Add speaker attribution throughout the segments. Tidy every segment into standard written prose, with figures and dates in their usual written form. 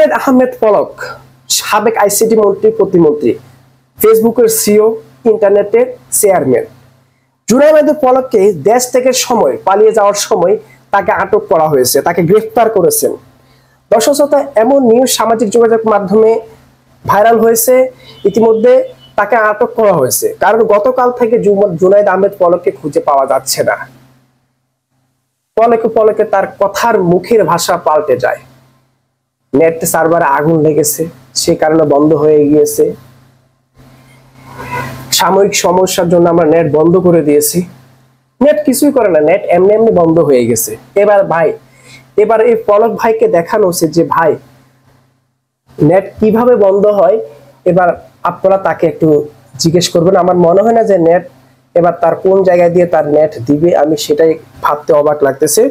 Speaker 1: জুনায়েদ আহমেদ পলক সাবেক আইসিটি মন্ত্রী, প্রতিমন্ত্রী, ফেসবুকের সিও, ইন্টারনেটের চেয়ারম্যান। জুনায়েদ পলককে দেশ থেকে পালিয়ে যাওয়ার সময় তাকে আটক করা হয়েছে, তাকে গ্রেফতার করেছেন। দর্শক শ্রোতা, এমন নিউজ সামাজিক যোগাযোগ মাধ্যমে ভাইরাল হয়েছে। ইতিমধ্যে তাকে আটক করা হয়েছে, কারণ গতকাল থেকে জুনায়েদ আহমেদ পলককে খুঁজে পাওয়া যাচ্ছে না। পলকে পলকে তার কথার মুখের ভাষা পাল্টে যায়। নেট সার্ভারে আগুন লেগেছে, সে কারণে বন্ধ হয়ে গিয়েছে। সাময়িক সমস্যার জন্য আমরা নেট বন্ধ করে দিয়েছি। নেট কিছুই করে না, নেট এমনি এমনি বন্ধ হয়ে গেছে। এবার এই পলক ভাইকে দেখানো উচিত যে ভাই, নেট কিভাবে বন্ধ হয়। এবার আপনারা তাকে একটু জিজ্ঞেস করবেন। আমার মনে হয় না যে নেট এবার তার কোন জায়গায় দিয়ে তার নেট দিবে, আমি সেটাই ভাবতে অবাক লাগতেছে।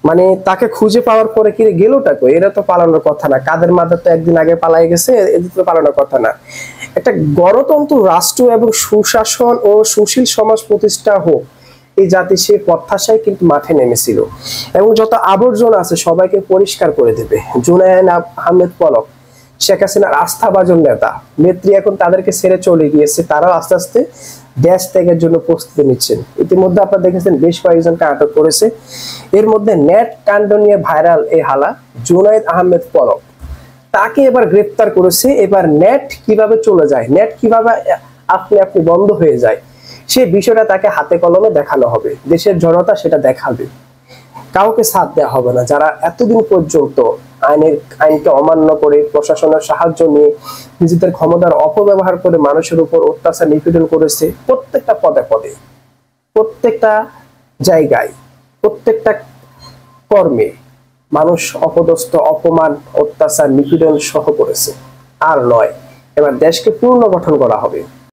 Speaker 1: মানে তাকে খুঁজে পাওয়ার পরে কি গেলটা কই? এরা তো পালানোর কথা না। কাদের মাদার তো একদিন আগে পালাই গেছে, এদের তো পালানোর কথা না। একটা গণতন্ত্র রাষ্ট্র এবং সুশাসন ও সুশীল সমাজ প্রতিষ্ঠা হোক, এই জাতি সে প্রত্যাশায় কিন্তু মাঠে নেমেছিল, এবং যত আবর্জনা আছে সবাইকে পরিষ্কার করে দেবে। জুনায়েদ আহমেদ পলক শেখ হাসিনার আস্থাভাজন নেতা, নেত্রী এখন তাদেরকে ছেড়ে চলে গিয়েছে। তারাও আস্তে আস্তে দেশ ত্যাগের জন্য প্রস্তুতি নিচ্ছেন। ইতিমধ্যে আপনারা দেখেছেন বেশ কয়েকজনকে আটক করেছে। এর মধ্যে নেট কাণ্ড নিয়ে ভাইরাল এই হালা জুনায়েদ আহমেদ পলক, তাকে এবার গ্রেফতার করেছে। এবার নেট কিভাবে চলে যায়, নেট কিভাবে আপনি বন্ধ হয়ে যায়, সেই বিষয়টা তাকে হাতে কলমে দেখানো হবে। দেশের জনতা সেটা দেখাবে। কাউকে সাথ দেওয়া হবে না। যারা এতদিন পর্যন্ত আইনকে অমান্য করে, প্রশাসনের সাহায্য নিয়ে, নিজেদের ক্ষমতার অপব্যবহার করে মানুষের উপর অত্যাচার নিপীড়ন করেছে, প্রত্যেকটা পদে পদে, প্রত্যেকটা জায়গায়, প্রত্যেকটা কর্মে মানুষ অপদস্থ, অপমান, অত্যাচার, নিপীড়ন সহ করেছে। আর নয়, এবার দেশকে পুনর্গঠন করা হবে।